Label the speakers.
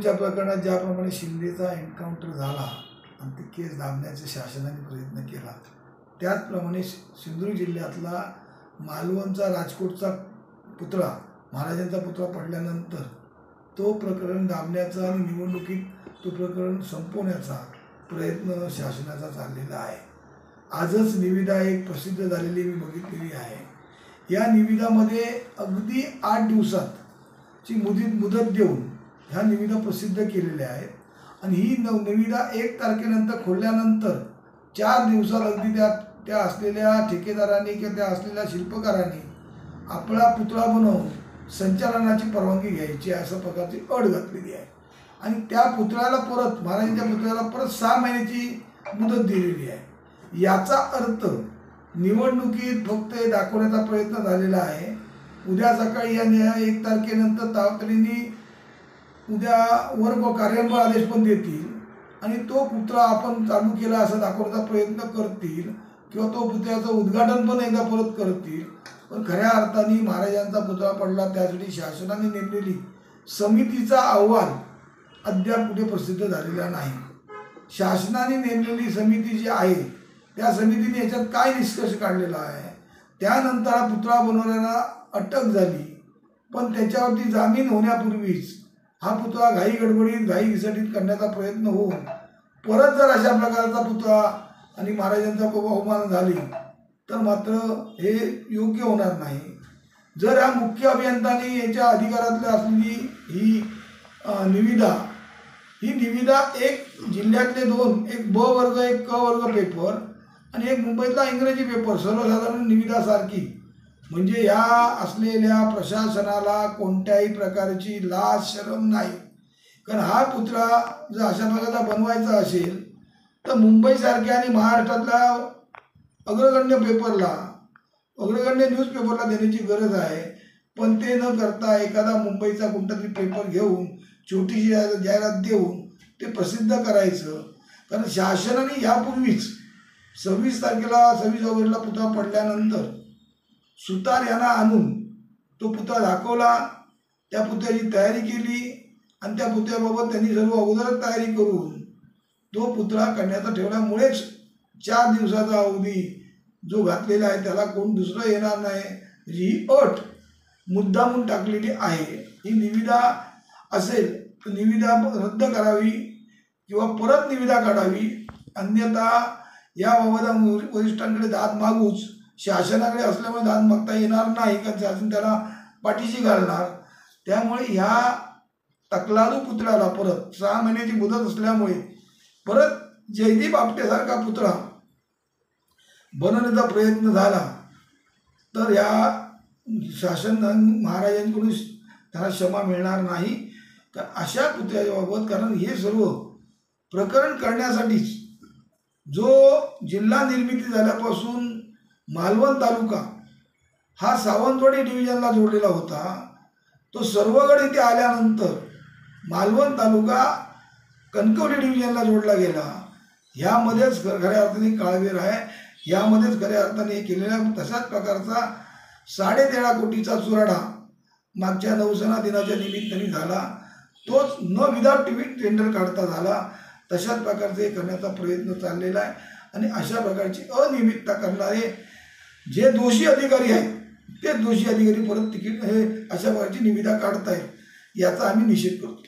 Speaker 1: सिंधुदुर्गच्या प्रकरणात ज्याप्रमाणे शिंदेचा एन्काउंटर झाला आणि ती केस दाबण्याचा शासनाने प्रयत्न केला, त्याचप्रमाणे सिंधुदुर्ग जिल्ह्यातला मालवणचा राजकोटचा पुतळा, महाराजांचा पुतळा पडल्यानंतर तो प्रकरण दाबण्याचा आणि निवडणुकीत तो प्रकरण संपवण्याचा प्रयत्न शासनाचा चाललेला आहे. आजच निविदा एक प्रसिद्ध झालेली मी बघितलेली आहे. या निविदामध्ये अगदी 8 दिवसाची मुदत देऊन ह्या निविदा प्रसिद्ध केलेल्या आहेत आणि ही निविदा 1 तारखेनंतर खोलल्यानंतर 4 दिवसात अगदी त्या असलेल्या ठेकेदारांनी किंवा त्या असलेल्या शिल्पकारांनी आपला पुतळा बनवून संचालनाची परवानगी घ्यायची अशा प्रकारची अट घातलेली आहे आणि त्या पुतळ्याला परत महाराजांच्या पुतळ्याला परत 6 महिन्याची मुदत दिलेली आहे. याचा अर्थ निवडणुकीत फक्त हे दाखवण्याचा प्रयत्न झालेला आहे. उद्या सकाळी या 1 तारखेनंतर तातडीने उद्या वर्ग कार्यान्वयन आदेश पण देतील आणि तो पुतळा आपण चालू केला असं दाखवण्याचा प्रयत्न करतील किंवा तो पुतळ्याचं उद्घाटन पण एकदा परत करतील. पण खऱ्या अर्थाने महाराजांचा पुतळा पडला त्यासाठी शासनाने नेमलेली समितीचा अहवाल अद्याप कुठे प्रसिद्ध झालेला नाही. शासनाने नेमलेली समिती जी आहे त्या समितीने याच्यात काय निष्कर्ष काढलेला आहे, त्यानंतर हा पुतळा बनवण्याला अटक झाली पण त्याच्यावरती जामीन होण्यापूर्वीच हा पुतळा घाई गडबडीत घाई घिसटीत करण्याचा प्रयत्न होऊन परत जर अशा प्रकारचा पुतळा आणि महाराजांचा अवमान झाली तर मात्र हे योग्य होणार नाही. जर या मुख्य अभियंत्यांनी याच्या अधिकारातल्या असलेली ही निविदा एक जिल्ह्यातले 2, एक ब वर्ग एक क वर्ग पेपर आणि एक मुंबईतला इंग्रजी पेपर सर्वसाधारण निविदासारखी, म्हणजे ह्या असलेल्या प्रशासनाला कोणत्याही प्रकारची लाज शरम नाही. कारण हा पुतळा जर अशा प्रकारचा बनवायचा असेल तर मुंबईसारख्या आणि महाराष्ट्रातल्या अग्रगण्य न्यूजपेपरला देण्याची गरज आहे. पण ते न करता एखादा मुंबईचा कोणतातरी पेपर घेऊन छोटीशी जाहिरात देऊन ते प्रसिद्ध करायचं. कारण शासनाने यापूर्वीच 26 ऑगस्टला पुतळा पडल्यानंतर सुतार यांना आणून तो पुतळा दाखवला, त्या पुतळ्याची तयारी केली आणि त्या पुतळ्याबाबत त्यांनी सर्व अगोदरच तयारी करून तो पुतळा करण्याचा ठेवल्यामुळेच 4 दिवसाचा अवधी जो घातलेला आहे त्याला कोण दुसरं येणार नाही ही अट मुद्दामून टाकलेली आहे. ही निविदा असेल तर निविदा रद्द करावी किंवा परत निविदा काढावी, अन्यथा याबाबत वरिष्ठांकडे दाद मागूच. शासनाकडे असल्यामुळे दाद मागता येणार नाही कारण शासन त्याला पाठीशी घालणार. त्यामुळे ह्या तकलादू पुतळ्याला परत 6 महिन्याची मुदत असल्यामुळे परत जयदीप आपटेसारखा पुतळा बनवण्याचा प्रयत्न झाला तर या शासन महाराजांकडून त्याला क्षमा मिळणार नाही. तर अशा पुतळ्याबाबत, कारण हे सर्व प्रकरण करण्यासाठीच जो जिल्हा निर्मिती झाल्यापासून मालवण तालुका हा सावंतवाडी डिव्हिजनला जोडलेला होता, तो सर्वगड इथे आल्यानंतर मालवण तालुका कणकवली डिव्हिजनला जोडला गेला. ह्यामध्येच खऱ्या अर्थाने काळवेर आहे, ह्यामध्येच खऱ्या अर्थाने हे केलेल्या तशाच प्रकारचा 13.5 कोटीचा चुराडा मागच्या नौसेना दिनाच्या निमित्ताने झाला. तोच न विदाउट टेंडर काढता झाला. तशाच प्रकारचे करण्याचा प्रयत्न चाललेला आहे आणि अशा प्रकारची अनियमितता करणारे जे दोषी अधिकारी आहेत ते दोषी अधिकारी परत तिकीट हे अशा प्रकारची निविदा काढतायत, याचा आम्ही निषेध करतो.